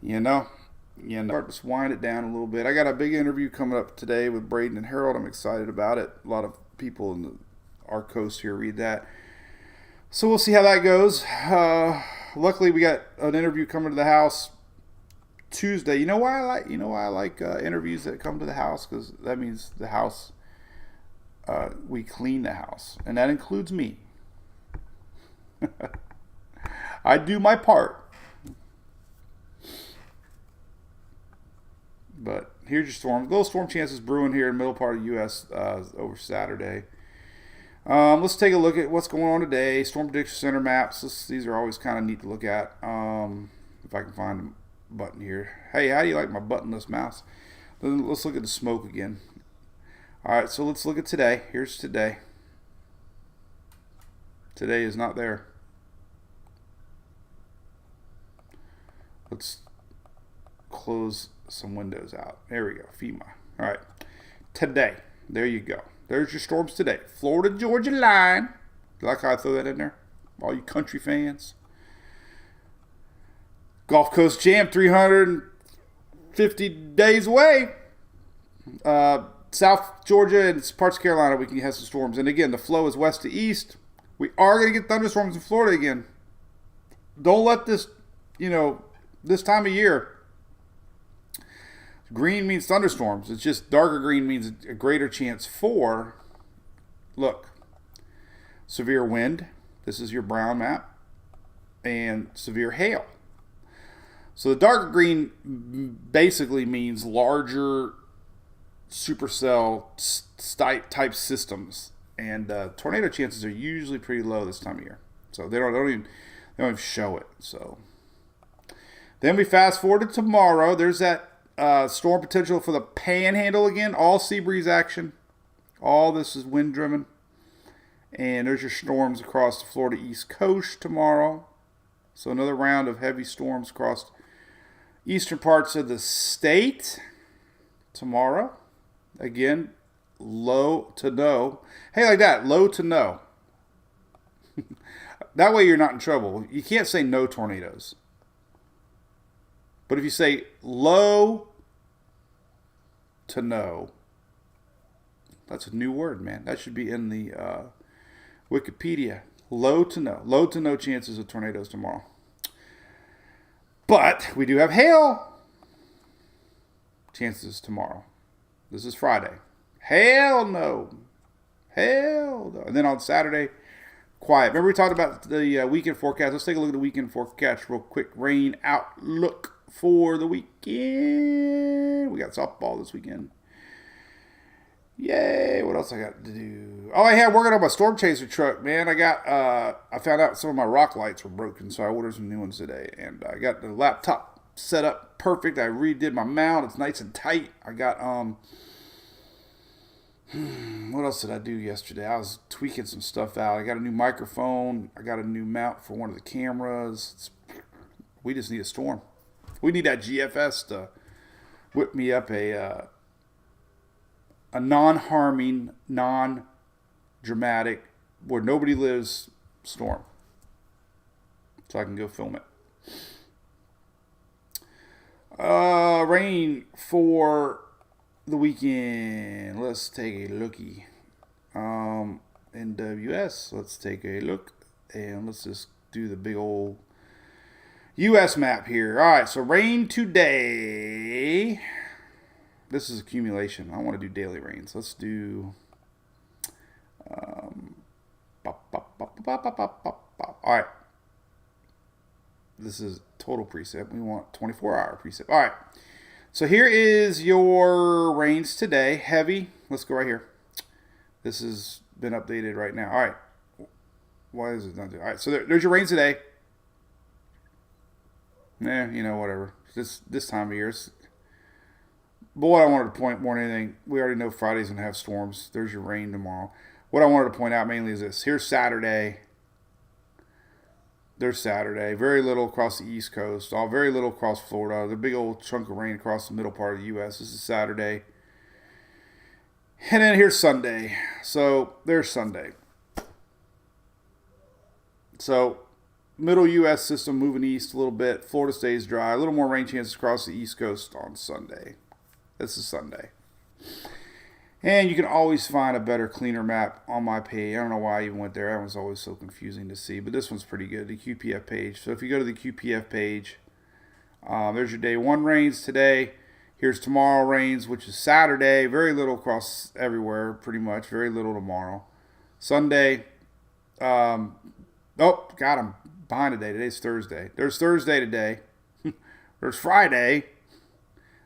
Start to wind it down a little bit. I got a big interview coming up today with Braden and Harold. I'm excited about it. A lot of people in our coast here read that. So we'll see how that goes. Luckily, we got an interview coming to the house Tuesday. You know why I like interviews that come to the house? Because that means the house, we clean the house. And that includes me. I do my part. But here's your storms. Little storm chances brewing here in the middle part of the U.S. Over Saturday. Let's take a look at what's going on today. Storm Prediction Center maps. These are always kind of neat to look at. If I can find a button here. Hey, how do you like my buttonless mouse? Let's look at the smoke again. All right, so let's look at today. Here's today. Today is not there. Let's close some windows out. There we go. FEMA. All right. Today. There you go. There's your storms today. Florida, Georgia line. You like how I throw that in there? All you country fans. Gulf Coast Jam, 350 days away. South Georgia and parts of Carolina, we can have some storms. And again, the flow is west to east. We are going to get thunderstorms in Florida again. Don't let this, this time of year. Green means thunderstorms. It's just darker green means a greater chance for, look, severe wind. This is your brown map. And severe hail. So the darker green basically means larger supercell type systems. And tornado chances are usually pretty low this time of year. So they don't even show it. So then we fast forward to tomorrow. There's that storm potential for the panhandle again. All sea breeze action. All this is wind driven. And there's your storms across the Florida East Coast tomorrow. So another round of heavy storms across eastern parts of the state tomorrow. Again, low to no. Hey, like that, low to no. That way you're not in trouble. You can't say no tornadoes. But if you say low to no, that's a new word, man. That should be in the Wikipedia. Low to no. Low to no chances of tornadoes tomorrow. But we do have hail chances tomorrow. This is Friday. Hell no. Hell no. And then on Saturday, quiet. Remember we talked about the weekend forecast. Let's take a look at the weekend forecast real quick. Rain outlook for the weekend. We got softball this weekend. Yay. What else I got to do? Oh, I'm working on my storm chaser truck, man. I found out some of my rock lights were broken, so I ordered some new ones today. And I got the laptop set up perfect. I redid my mount. It's nice and tight. I got, what else did I do yesterday? I was tweaking some stuff out. I got a new microphone. I got a new mount for one of the cameras. We just need a storm. We need that GFS to whip me up a non-harming, non-dramatic, where nobody lives storm. So I can go film it. Rain for the weekend. Let's take a looky. NWS. Let's take a look. And let's just do the big old U.S. map here. All right, so rain today. This is accumulation. I want to do daily rains. Let's do all right. This is total precip. We want 24-hour precip. All right. So here is your rains today. Heavy. Let's go right here. This has been updated right now. All right. Why is it not doing? All right. So there's your rains today. Whatever. This time of year. But what I wanted to point more than anything, we already know Friday's going to have storms. There's your rain tomorrow. What I wanted to point out mainly is this. Here's Saturday. There's Saturday. Very little across the East Coast. Very little across Florida. The big old chunk of rain across the middle part of the U.S. This is Saturday. And then here's Sunday. So there's Sunday. So middle U.S. system moving east a little bit. Florida stays dry. A little more rain chances across the East Coast on Sunday. This is Sunday. And you can always find a better, cleaner map on my page. I don't know why I even went there. That one's always so confusing to see. But this one's pretty good, the QPF page. So if you go to the QPF page, there's your day one rains today. Here's tomorrow rains, which is Saturday. Very little across everywhere, pretty much. Very little tomorrow. Sunday, Oh, God, I'm behind today. Today's Thursday. There's Thursday today. There's Friday.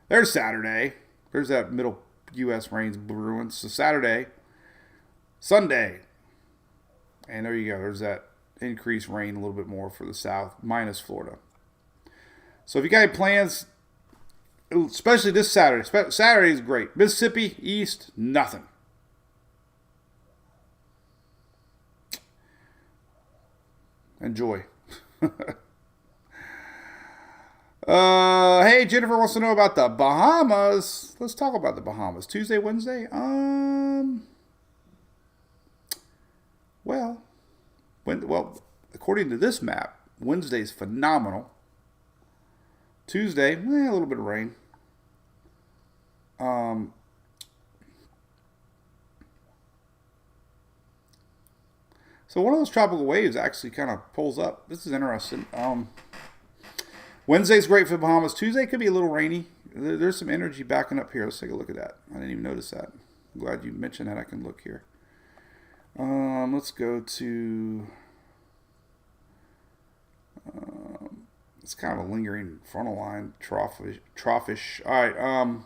There's Saturday. There's that middle U.S. rains brewing. So Saturday, Sunday. And there you go. There's that increased rain a little bit more for the south, minus Florida. So if you got any plans, especially this Saturday. Saturday is great. Mississippi, east, nothing. Enjoy. Hey, Jennifer wants to know about the Bahamas. Let's talk about the Bahamas. Tuesday, Wednesday? Well, according to this map, Wednesday's phenomenal. Tuesday, a little bit of rain. So one of those tropical waves actually kind of pulls up. This is interesting. Wednesday's great for the Bahamas. Tuesday could be a little rainy. There's some energy backing up here. Let's take a look at that. I didn't even notice that. I'm glad you mentioned that. I can look here. Let's go to... it's kind of a lingering frontal line, trophish. All right.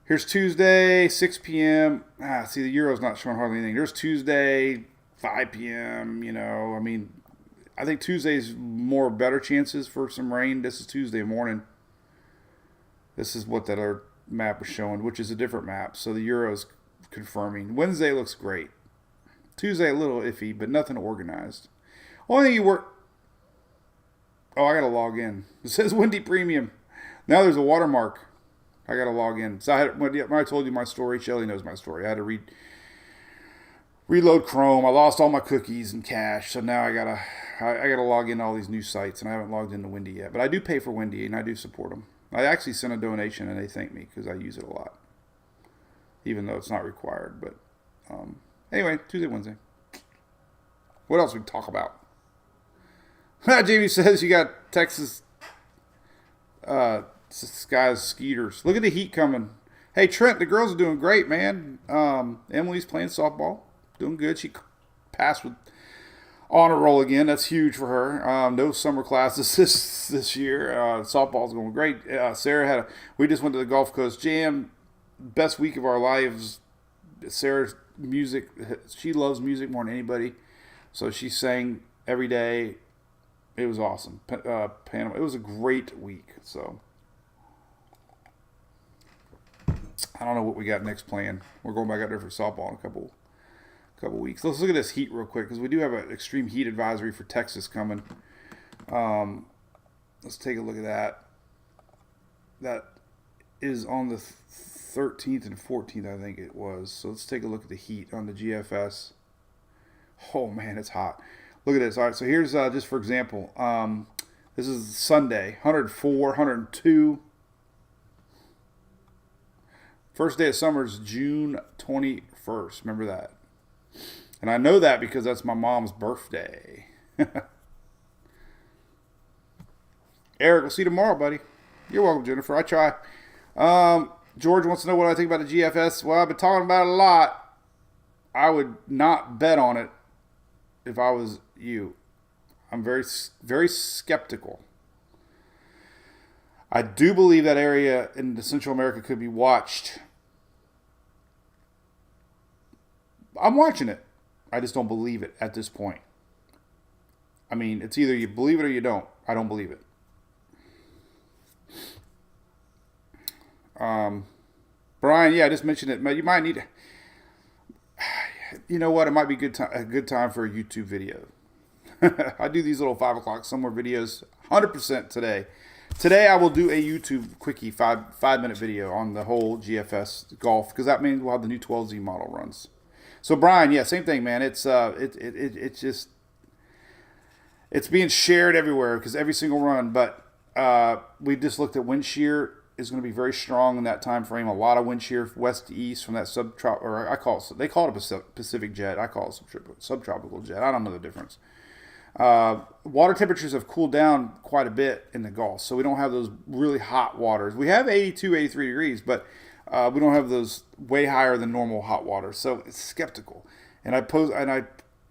Here's Tuesday, 6 p.m. See, the Euro's not showing hardly anything. There's Tuesday, 5 p.m. I think Tuesday's more better chances for some rain. This is Tuesday morning. This is what that other map is showing, which is a different map. So the Euro's confirming. Wednesday looks great. Tuesday a little iffy, but nothing organized. Only thing you work... Oh, I got to log in. It says Windy Premium. Now there's a watermark. I got to log in. So when I told you my story, Shelly knows my story. I had to reload Chrome. I lost all my cookies and cache. So now I gotta log in to all these new sites, and I haven't logged into Windy yet. But I do pay for Windy, and I do support them. I actually sent a donation, and they thank me because I use it a lot, even though it's not required. But anyway, Tuesday, Wednesday. What else we can talk about? Jamie says you got Texas skies skeeters. Look at the heat coming. Hey, Trent, the girls are doing great, man. Emily's playing softball. Doing good. She passed with honor roll again. That's huge for her. No summer classes this year. Softball's going great. Sarah we just went to the Gulf Coast Jam. Best week of our lives. Sarah's music, she loves music more than anybody. So she sang every day. It was awesome. Panama. It was a great week. So I don't know what we got next planned. We're going back out there for softball in a couple weeks. Let's look at this heat real quick because we do have an extreme heat advisory for Texas coming. Let's take a look at that. That is on the 13th and 14th, I think it was. So let's take a look at the heat on the GFS. Oh man, it's hot. Look at this. All right, so here's just for example. This is Sunday, 104, 102. First day of summer is June 21st. Remember that. And I know that because that's my mom's birthday. Eric, we'll see you tomorrow, buddy. You're welcome, Jennifer. I try. George wants to know what I think about the GFS. Well, I've been talking about it a lot. I would not bet on it if I was you. I'm very, very skeptical. I do believe that area in Central America could be watched. I'm watching it. I just don't believe it at this point. I mean, it's either you believe it or you don't. I don't believe it. Brian, yeah, I just mentioned it. You might need. You know what? It might be a good time for a YouTube video. I do these little 5 o'clock somewhere videos. 100% today. Today I will do a YouTube quickie 5-minute video on the whole GFS golf because that means we'll have the new 12Z model runs. So Brian, yeah, same thing, man. It's just being shared everywhere because every single run. But we just looked at wind shear is going to be very strong in that time frame. A lot of wind shear west to east from that they call it a Pacific jet. I call it subtropical jet. I don't know the difference. Water temperatures have cooled down quite a bit in the Gulf, so we don't have those really hot waters. We have 82, 83 degrees, but we don't have those way higher than normal hot water. So it's skeptical. And I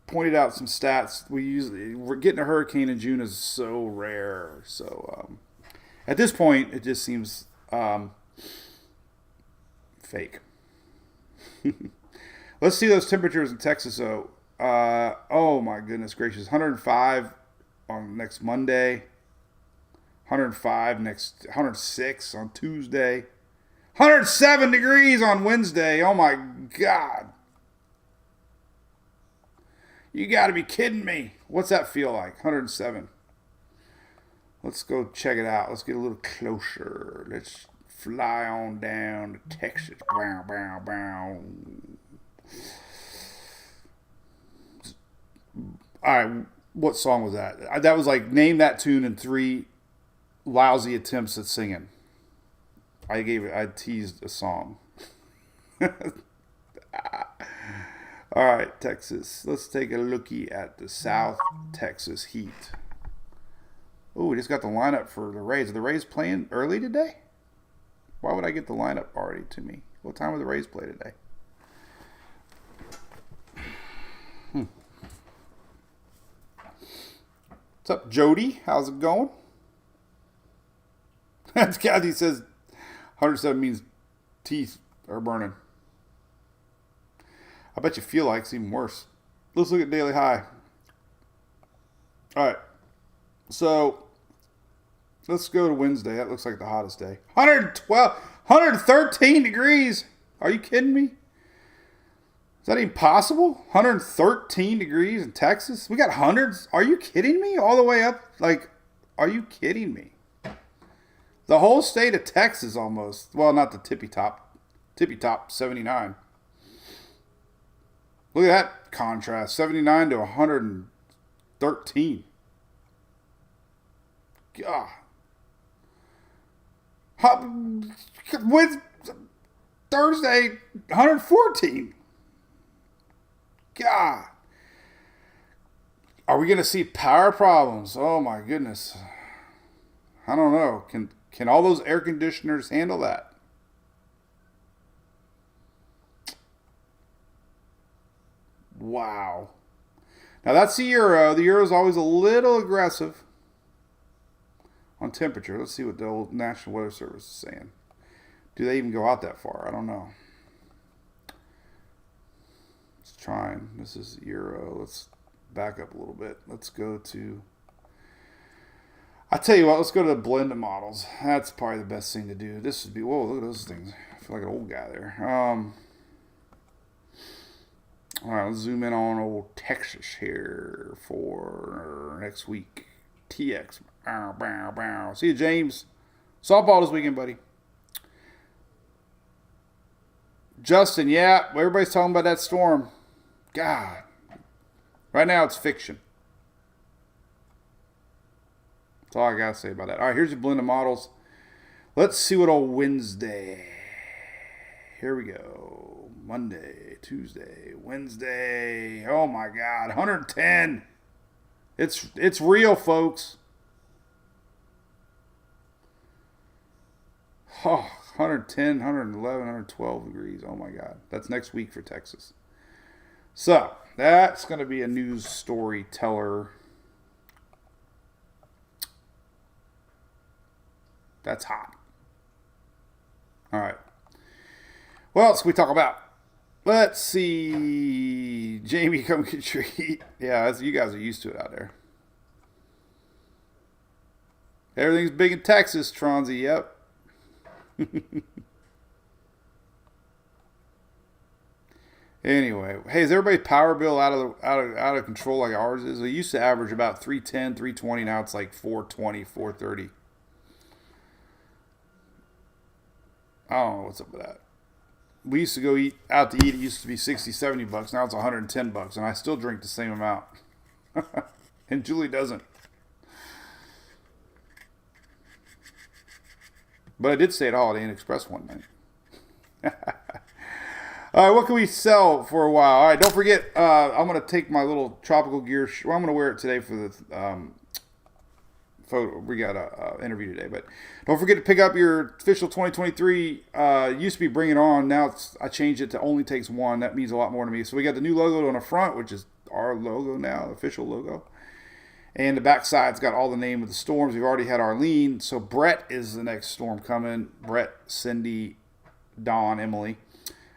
pointed out some stats. We're getting a hurricane in June is so rare. So at this point, it just seems fake. Let's see those temperatures in Texas. So, oh my goodness gracious, 105 on next Monday, 105 next, 106 on Tuesday, 107 degrees on Wednesday. Oh my God. You got to be kidding me. What's that feel like? 107. Let's go check it out. Let's get a little closer. Let's fly on down to Texas. Bow, bow, bow. All right, what song was that? That was like, name that tune in 3 lousy attempts at singing. I teased a song. All right, Texas. Let's take a lookie at the South Texas Heat. Oh, we just got the lineup for the Rays. Are the Rays playing early today? Why would I get the lineup already to me? What time will the Rays play today? What's up, Jody? How's it going? That's Kathy says 107 means teeth are burning. I bet you feel like it's even worse. Let's look at daily high. All right. So let's go to Wednesday. That looks like the hottest day. 112, 113 degrees. Are you kidding me? Is that even possible? 113 degrees in Texas? We got hundreds? Are you kidding me? All the way up? Like, are you kidding me? The whole state of Texas almost. Well, not the tippy top. Tippy top, 79. Look at that contrast. 79 to 113. God. With Thursday, 114. God. Are we going to see power problems? Oh my goodness. I don't know. Can all those air conditioners handle that? Wow. Now that's the euro. The euro is always a little aggressive on temperature. Let's see what the old National Weather Service is saying. Do they even go out that far? I don't know. Let's try. This is euro. Let's back up a little bit. Let's go to... I tell you what, let's go to the blend of models. That's probably the best thing to do. This would be... Whoa, look at those things. I feel like an old guy there. All right, let's zoom in on old Texas here for next week. TX. Bow, bow, bow. See you, James. Softball this weekend, buddy. Justin, yeah, everybody's talking about that storm. God. Right now it's fiction. That's all I got to say about that. All right, here's your blend of models. Let's see what old Wednesday. Here we go. Monday, Tuesday, Wednesday. Oh my God, 110. It's real, folks. Oh, 110, 111, 112 degrees. Oh my God. That's next week for Texas. So, that's going to be a news storyteller. That's hot. All right. What else can we talk about? Let's see. Jamie, come get your heat. Yeah, you guys are used to it out there. Everything's big in Texas, Tronzy. Yep. Anyway, hey, is everybody's power bill out of control like ours is? It used to average about 310, 320. Now it's like 420, 430. I don't know what's up with that. We used to go out to eat. It used to be 60, 70 bucks. Now it's 110 bucks, and I still drink the same amount. And Julie doesn't. But I did stay at Holiday Inn Express one night. All right, what can we sell for a while? All right, don't forget, I'm going to take my little tropical gear. I'm going to wear it today for the photo. We got a interview today, but don't forget to pick up your official 2023. It used to be Bring It On. Now I changed it to Only Takes One. That means a lot more to me. So we got the new logo on the front, which is our logo now, official logo. And the backside's got all the name of the storms. We've already had Arlene. So Brett is the next storm coming. Brett, Cindy, Dawn, Emily.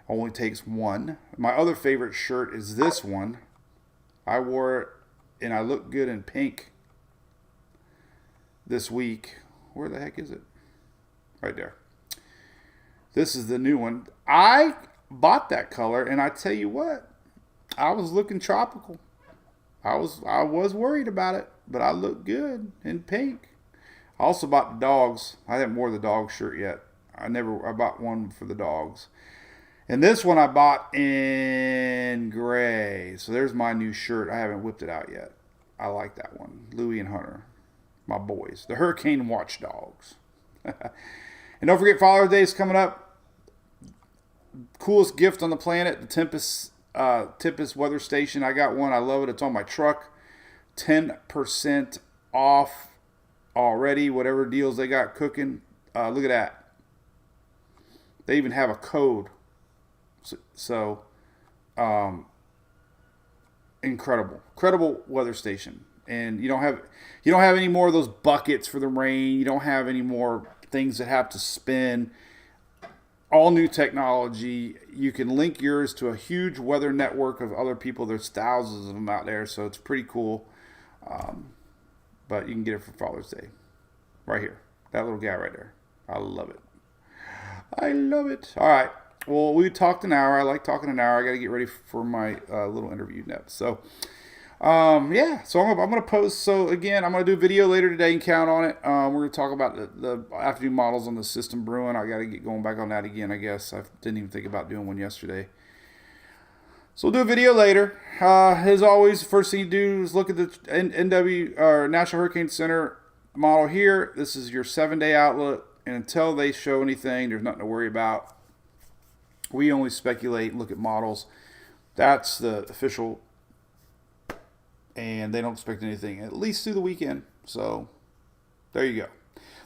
Only takes one. My other favorite shirt is this one. I wore it and I look good in pink this week. Where the heck is it? Right there. This is the new one. I bought that color, and I tell you what, I was looking tropical. I was worried about it, but I look good in pink. I also bought the dogs. I haven't wore the dog shirt yet. I bought one for the dogs. And this one I bought in gray. So there's my new shirt. I haven't whipped it out yet. I like that one. Louie and Hunter, my boys, the Hurricane Watchdogs. And don't forget, Father's Day is coming up. Coolest gift on the planet, the Tempest weather station. I got one. I love it. It's on my truck. 10% off already. Whatever deals they got cooking. Look at that. They even have a code. So incredible weather station. And you don't have any more of those buckets for the rain. You don't have any more things that have to spin. All new technology. You can link yours to a huge weather network of other people. There's thousands of them out there, so it's pretty cool. But you can get it for Father's Day. Right here. That little guy right there. I love it. I love it. All right. Well, we talked an hour. I like talking an hour. I got to get ready for my little interview next. So, yeah. So I'm going to post. So, again, I'm going to do a video later today and count on it. We're going to talk about the afternoon models on the system brewing. I got to get going back on that again, I guess. I didn't even think about doing one yesterday. So we'll do a video later. As always, the first thing you do is look at the NW or National Hurricane Center model here. This is your 7-day outlook. And until they show anything, there's nothing to worry about. We only speculate and look at models. That's the official, and they don't expect anything, at least through the weekend. So, there you go.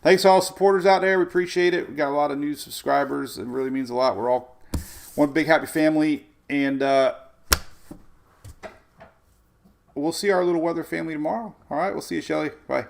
Thanks to all supporters out there. We appreciate it. We got a lot of new subscribers. It really means a lot. We're all one big happy family. And we'll see our little weather family tomorrow. All right, we'll see you, Shelly. Bye.